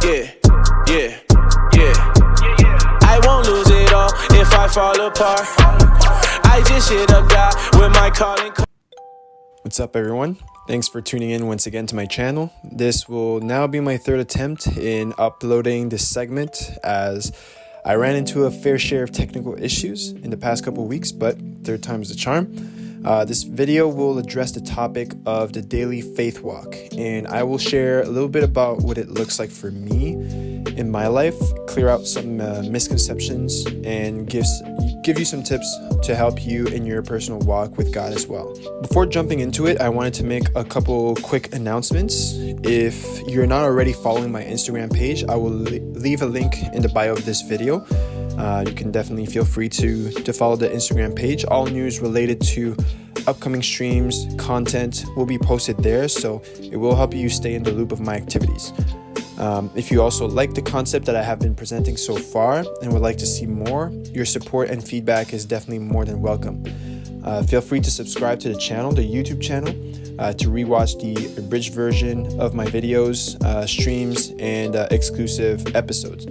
Yeah, yeah, yeah. I won't lose it all if I fall apart. I just hit up God with my calling. What's up, everyone? Thanks for tuning in once again to my channel. This will now be my third attempt in uploading this segment, as I ran into a fair share of technical issues in the past couple weeks, but third time's the charm. This video will address the topic of the daily faith walk, and I will share a little bit about what it looks like for me in my life, clear out some misconceptions, and give you some tips to help you in your personal walk with God as well. Before jumping into it, I wanted to make a couple quick announcements. If you're not already following my Instagram page, I will leave a link in the bio of this video. You can definitely feel free to follow the Instagram page. All news related to upcoming streams, content will be posted there, so it will help you stay in the loop of my activities. If you also like the concept that I have been presenting so far and would like to see more, your support and feedback is definitely more than welcome. Feel free to subscribe to the YouTube channel, to rewatch the abridged version of my videos, streams, and exclusive episodes.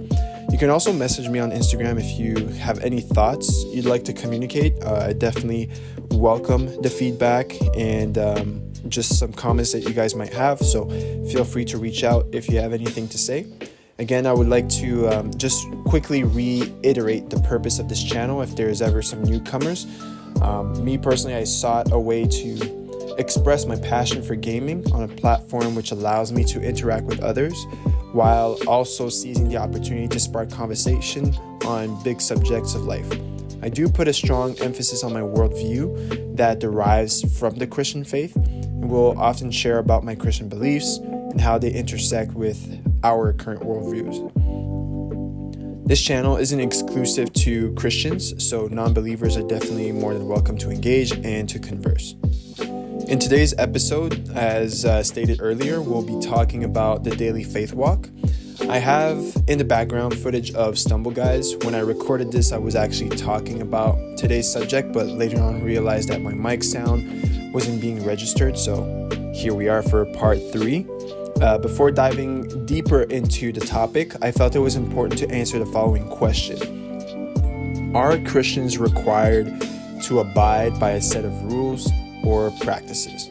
You can also message me on Instagram if you have any thoughts you'd like to communicate. I definitely welcome the feedback and just some comments that you guys might have. So feel free to reach out if you have anything to say. Again, I would like to just quickly reiterate the purpose of this channel if there's ever some newcomers. Me personally, I sought a way to express my passion for gaming on a platform which allows me to interact with others, while also seizing the opportunity to spark conversation on big subjects of life. I do put a strong emphasis on my worldview that derives from the Christian faith, and will often share about my Christian beliefs and how they intersect with our current worldviews. This channel isn't exclusive to Christians, so non-believers are definitely more than welcome to engage and to converse. In today's episode, as stated earlier, we'll be talking about the daily faith walk. I have in the background footage of Stumble Guys. When I recorded this, I was actually talking about today's subject, but later on realized that my mic sound wasn't being registered, so here we are for part 3. Before diving deeper into the topic, I felt it was important to answer the following question. Are Christians required to abide by a set of rules or practices?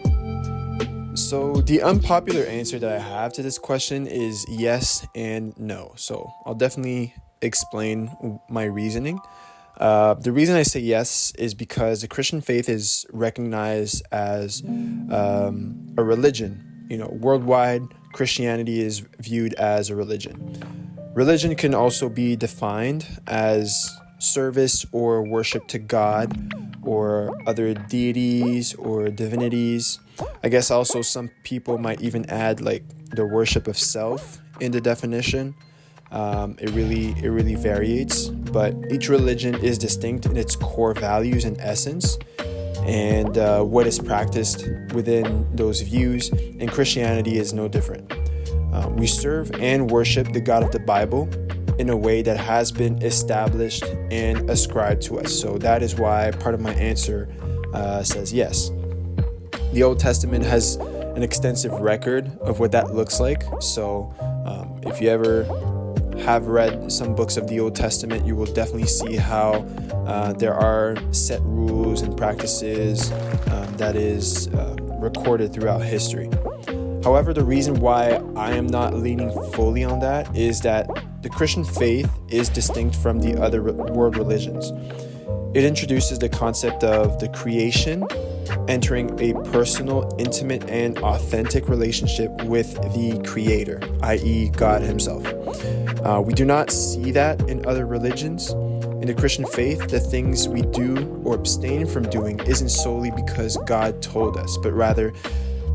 So the unpopular answer that I have to this question is yes and no. So I'll definitely explain my reasoning. The reason I say yes is because the Christian faith is recognized as a religion. Worldwide, Christianity is viewed as a religion. Religion can also be defined as service or worship to God or other deities or divinities. I guess also some people might even add like the worship of self in the definition. It really varies, but each religion is distinct in its core values and essence, and what is practiced within those views, and Christianity is no different. We serve and worship the God of the Bible in a way that has been established and ascribed to us. So that is why part of my answer says yes. The Old Testament has an extensive record of what that looks like. So if you ever have read some books of the Old Testament, you will definitely see how there are set rules and practices that is recorded throughout history. However, the reason why I am not leaning fully on that is that the Christian faith is distinct from the other world religions. It introduces the concept of the creation, entering a personal, intimate, and authentic relationship with the Creator, i.e. God Himself. We do not see that in other religions. In the Christian faith, the things we do or abstain from doing isn't solely because God told us, but rather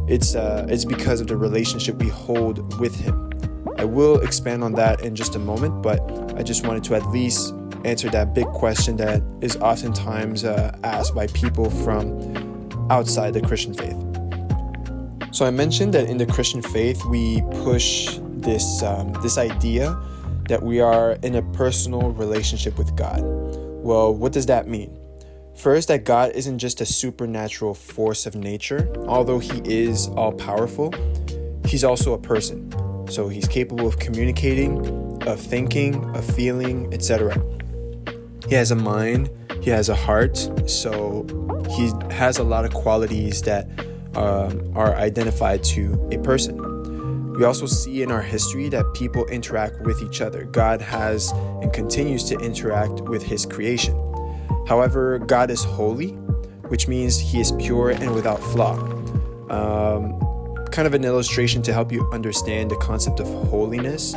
it's because of the relationship we hold with Him. I will expand on that in just a moment, but I just wanted to at least answer that big question that is oftentimes asked by people from outside the Christian faith. So I mentioned that in the Christian faith, we push this idea that we are in a personal relationship with God. Well, what does that mean? First, that God isn't just a supernatural force of nature. Although He is all-powerful, He's also a person. So he's capable of communicating, of thinking, of feeling, etc. He has a mind, he has a heart, so he has a lot of qualities that are identified to a person. We also see in our history that people interact with each other. God has and continues to interact with his creation. However, God is holy, which means he is pure and without flaw. Kind of an illustration to help you understand the concept of holiness.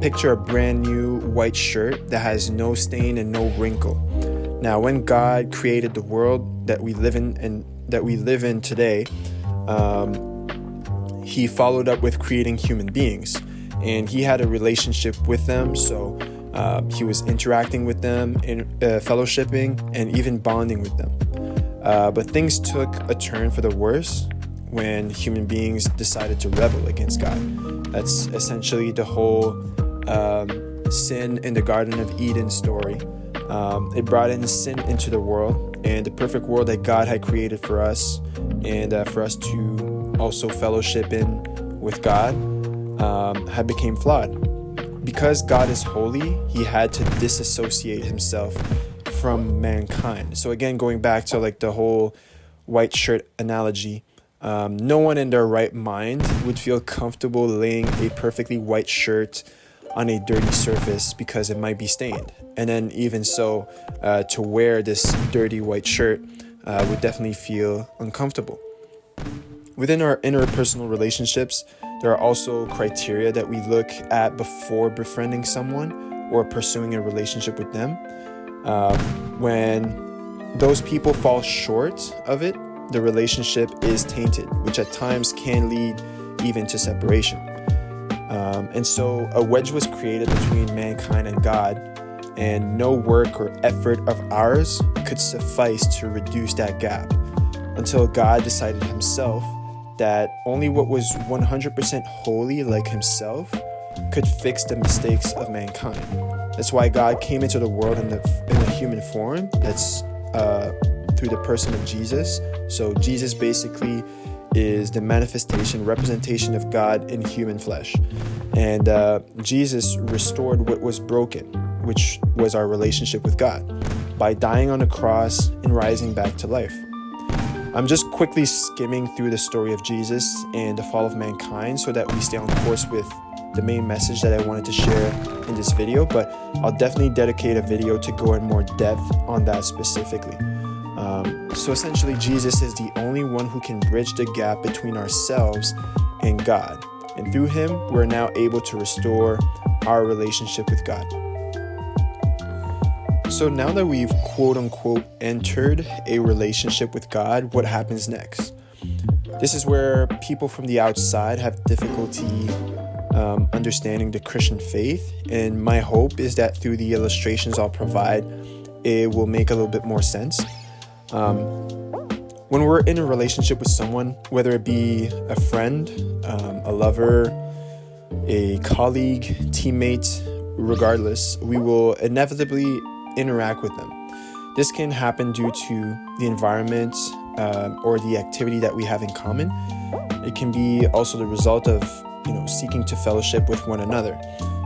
Picture a brand new white shirt that has no stain and no wrinkle. Now, when God created the world that we live in and that we live in today, he followed up with creating human beings, and he had a relationship with them. So he was interacting with them, fellowshipping, and even bonding with them. But things took a turn for the worse when human beings decided to rebel against God. That's essentially the whole sin in the Garden of Eden story. It brought in sin into the world, and the perfect world that God had created for us, and for us to also fellowship in with God, had became flawed. Because God is holy, he had to disassociate himself from mankind. So again, going back to like the whole white shirt analogy, no one in their right mind would feel comfortable laying a perfectly white shirt on a dirty surface because it might be stained. And then even so, to wear this dirty white shirt would definitely feel uncomfortable. Within our interpersonal relationships, there are also criteria that we look at before befriending someone or pursuing a relationship with them. When those people fall short of it, the relationship is tainted, which at times can lead even to separation. And so a wedge was created between mankind and God, and no work or effort of ours could suffice to reduce that gap until God decided himself that only what was 100% holy like himself could fix the mistakes of mankind. That's why God came into the world in a human form. That's through the person of Jesus. So Jesus basically is the manifestation, representation of God in human flesh. And Jesus restored what was broken, which was our relationship with God, by dying on the cross and rising back to life. I'm just quickly skimming through the story of Jesus and the fall of mankind so that we stay on course with the main message that I wanted to share in this video, but I'll definitely dedicate a video to go in more depth on that specifically. So essentially, Jesus is the only one who can bridge the gap between ourselves and God. And through him, we're now able to restore our relationship with God. So now that we've quote unquote entered a relationship with God, what happens next? This is where people from the outside have difficulty understanding the Christian faith. And my hope is that through the illustrations I'll provide, it will make a little bit more sense. When we're in a relationship with someone, whether it be a friend, a lover, a colleague, teammate, regardless, we will inevitably interact with them. This can happen due to the environment or the activity that we have in common. It can be also the result of seeking to fellowship with one another.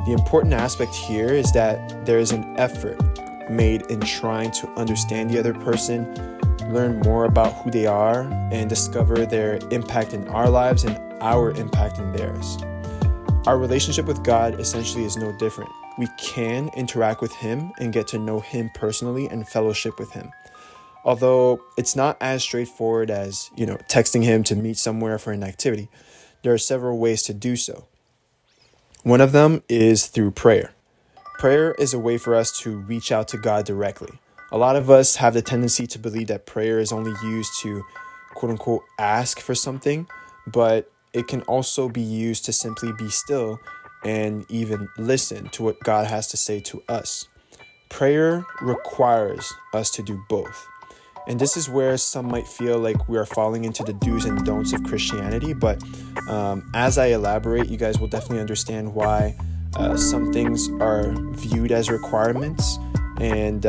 The important aspect here is that there is an effort made in trying to understand the other person, learn more about who they are, and discover their impact in our lives and our impact in theirs. Our relationship with God essentially is no different. We can interact with him and get to know him personally and fellowship with him. Although it's not as straightforward as, texting him to meet somewhere for an activity, there are several ways to do so. One of them is through prayer. Prayer is a way for us to reach out to God directly. A lot of us have the tendency to believe that prayer is only used to, quote unquote, ask for something, but it can also be used to simply be still and even listen to what God has to say to us. Prayer requires us to do both. And this is where some might feel like we are falling into the do's and don'ts of Christianity, but as I elaborate, you guys will definitely understand why some things are viewed as requirements and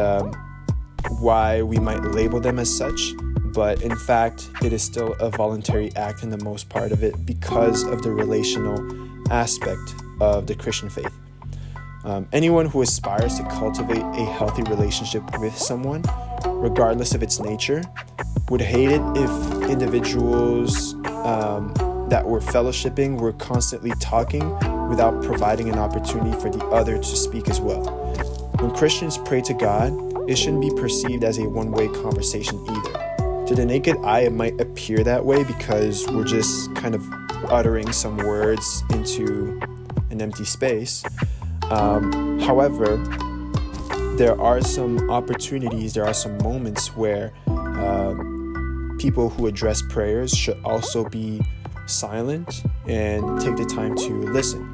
why we might label them as such, but in fact, it is still a voluntary act in the most part of it because of the relational aspect of the Christian faith. Anyone who aspires to cultivate a healthy relationship with someone, regardless of its nature, would hate it if individuals that were fellowshipping were constantly talking without providing an opportunity for the other to speak as well. When Christians pray to God, it shouldn't be perceived as a one-way conversation either. To the naked eye, it might appear that way because we're just kind of uttering some words into an empty space. However, there are some opportunities, there are some moments where people who address prayers should also be silent and take the time to listen.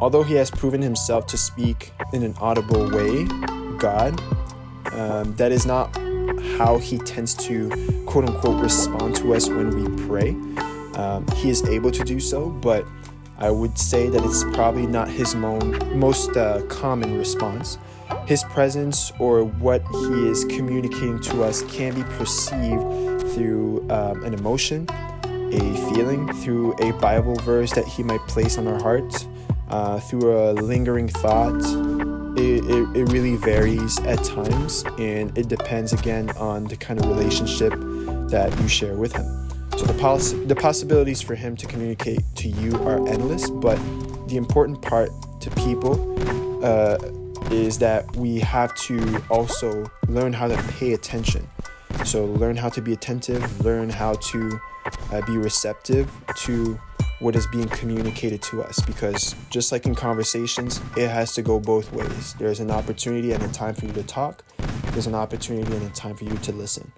Although he has proven himself to speak in an audible way, God, that is not how he tends to quote-unquote respond to us when we pray. He is able to do so, but I would say that it's probably not his most common response. His presence or what he is communicating to us can be perceived through an emotion, a feeling, through a Bible verse that he might place on our hearts, through a lingering thought. It really varies at times, and it depends again on the kind of relationship that you share with him. So the possibilities for him to communicate to you are endless, but the important part to people is that we have to also learn how to pay attention. So learn how to be attentive, learn how to be receptive to what is being communicated to us, because just like in conversations, it has to go both ways. There's an opportunity and a time for you to talk. There's an opportunity and a time for you to listen.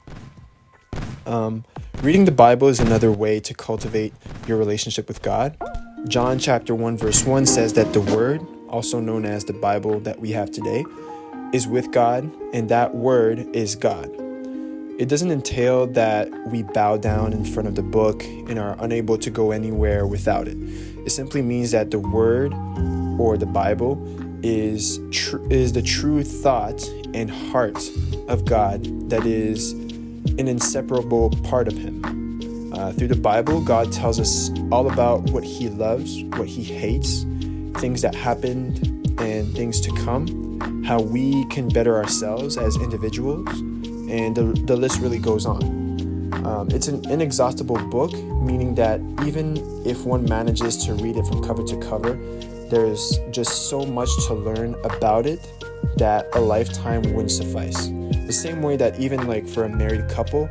Reading the Bible is another way to cultivate your relationship with God. John chapter 1 verse 1 says that the Word, also known as the Bible that we have today, is with God, and that Word is God. It doesn't entail that we bow down in front of the book and are unable to go anywhere without it. It simply means that the Word or the Bible is the true thought and heart of God that is an inseparable part of Him. Through the Bible, God tells us all about what He loves, what He hates, things that happened and things to come, how we can better ourselves as individuals, and the list really goes on. It's an inexhaustible book, meaning that even if one manages to read it from cover to cover, there's just so much to learn about it that a lifetime wouldn't suffice. The same way that even like for a married couple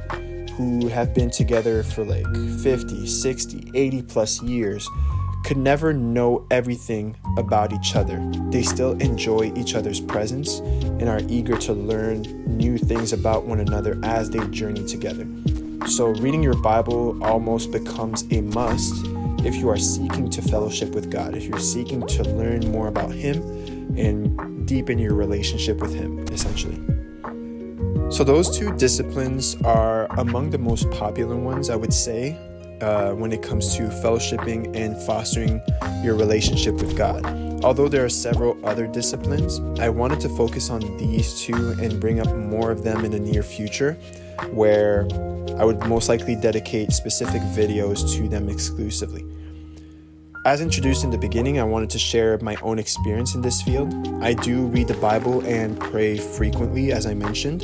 who have been together for like 50, 60, 80 plus years could never know everything about each other. They still enjoy each other's presence and are eager to learn new things about one another as they journey together. So reading your Bible almost becomes a must if you are seeking to fellowship with God, if you're seeking to learn more about Him and deepen your relationship with Him, essentially. So those two disciplines are among the most popular ones, I would say, when it comes to fellowshipping and fostering your relationship with God. Although there are several other disciplines, I wanted to focus on these two and bring up more of them in the near future, where I would most likely dedicate specific videos to them exclusively. As introduced in the beginning, I wanted to share my own experience in this field. I do read the Bible and pray frequently, as I mentioned.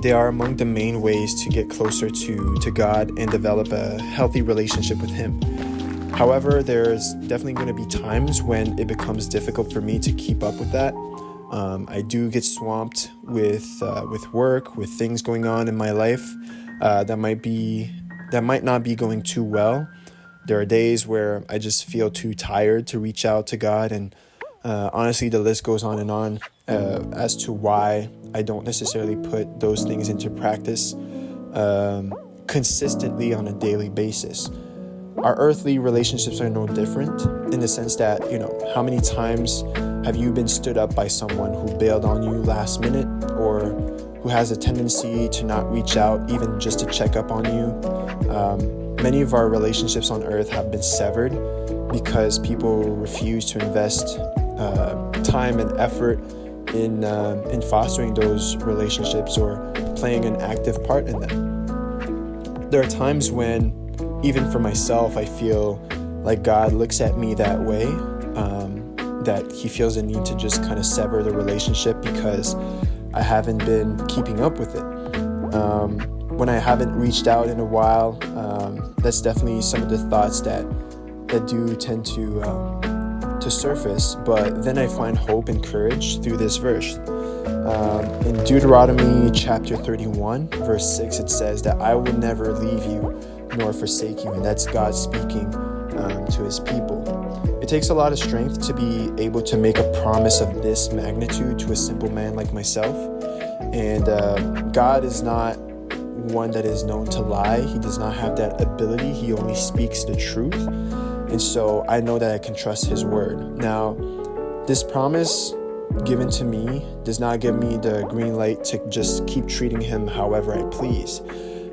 They are among the main ways to get closer to God and develop a healthy relationship with Him. However, there's definitely going to be times when it becomes difficult for me to keep up with that. I do get swamped with work, with things going on in my life that might not be going too well. There are days where I just feel too tired to reach out to God, and honestly, the list goes on and on as to why I don't necessarily put those things into practice consistently on a daily basis. Our earthly relationships are no different in the sense that, how many times have you been stood up by someone who bailed on you last minute, or who has a tendency to not reach out even just to check up on you? Many of our relationships on earth have been severed because people refuse to invest time and effort in fostering those relationships or playing an active part in them. There are times when even for myself, I feel like God looks at me that way, that he feels a need to just kind of sever the relationship because I haven't been keeping up with it. When I haven't reached out in a while, that's definitely some of the thoughts that do tend to surface. But then I find hope and courage through this verse. In Deuteronomy chapter 31, verse 6, it says that I will never leave you nor forsake you. And that's God speaking to his people. It takes a lot of strength to be able to make a promise of this magnitude to a simple man like myself. And God is not one that is known to lie. He does not have that ability. He only speaks the truth. And so I know that I can trust his word. Now, this promise given to me does not give me the green light to just keep treating him however I please.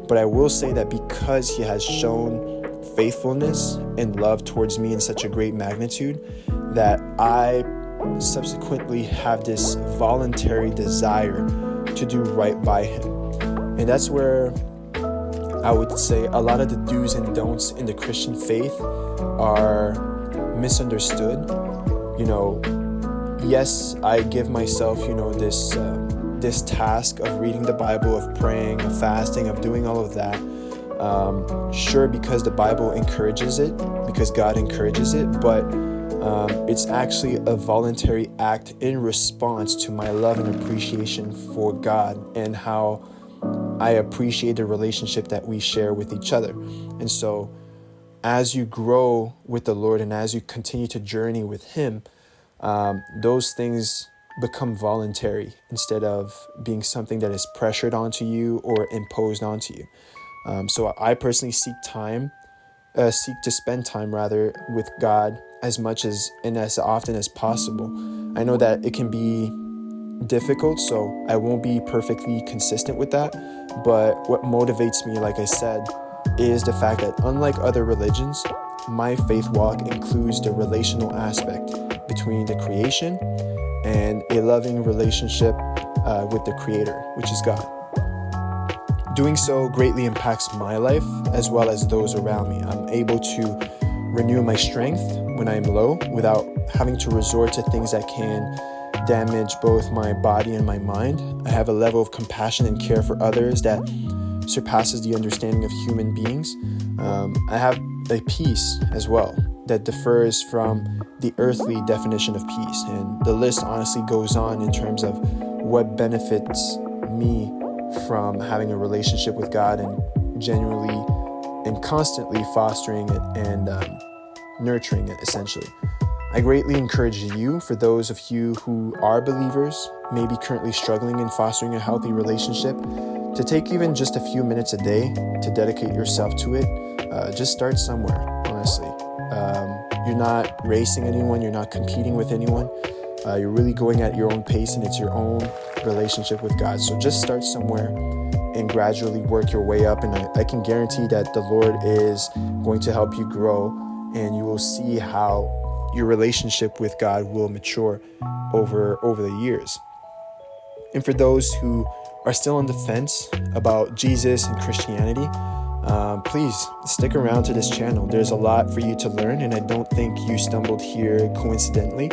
But I will say that because he has shown faithfulness and love towards me in such a great magnitude, that I subsequently have this voluntary desire to do right by him. And that's where I would say a lot of the do's and don'ts in the Christian faith are misunderstood. Yes, I give myself, this task of reading the Bible, of praying, of fasting, of doing all of that. Sure, because the Bible encourages it, because God encourages it, but it's actually a voluntary act in response to my love and appreciation for God and how I appreciate the relationship that we share with each other. And so as you grow with the Lord and as you continue to journey with him, those things become voluntary instead of being something that is pressured onto you or imposed onto you. So I personally seek to spend time with God as much and as often as possible. I know that it can be difficult, so I won't be perfectly consistent with that. But what motivates me, like I said, is the fact that unlike other religions, my faith walk includes the relational aspect between the creation and a loving relationship with the Creator, which is God. Doing so greatly impacts my life as well as those around me. I'm able to renew my strength when I'm low without having to resort to things that can damage both my body and my mind. I have a level of compassion and care for others that surpasses the understanding of human beings. I have a peace as well that differs from the earthly definition of peace. And the list honestly goes on in terms of what benefits me from having a relationship with God and genuinely and constantly fostering it and nurturing it, essentially. I greatly encourage you, for those of you who are believers, maybe currently struggling in fostering a healthy relationship, to take even just a few minutes a day to dedicate yourself to it. Just start somewhere, honestly. You're not racing anyone, you're not competing with anyone. You're really going at your own pace, and it's your own relationship with God. So just start somewhere and gradually work your way up. And I can guarantee that the Lord is going to help you grow, and you will see how your relationship with God will mature over the years. And for those who are still on the fence about Jesus and Christianity, please stick around to this channel. There's a lot for you to learn, and I don't think you stumbled here coincidentally.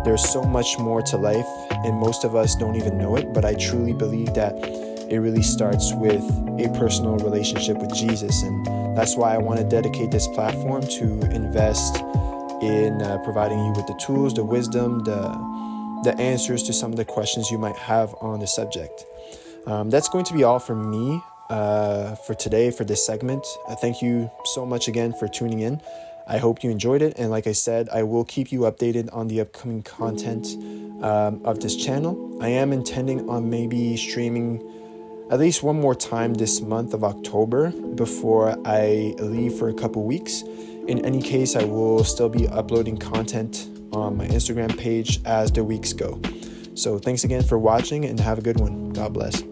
There's so much more to life, and most of us don't even know it, but I truly believe that it really starts with a personal relationship with Jesus. And that's why I want to dedicate this platform to invest in providing you with the tools, the wisdom, the answers to some of the questions you might have on the subject. That's going to be all from me for today, for this segment. Thank you so much again for tuning in. I hope you enjoyed it. And like I said, I will keep you updated on the upcoming content of this channel. I am intending on maybe streaming at least one more time this month of October before I leave for a couple weeks. In any case, I will still be uploading content on my Instagram page as the weeks go. So thanks again for watching, and have a good one. God bless.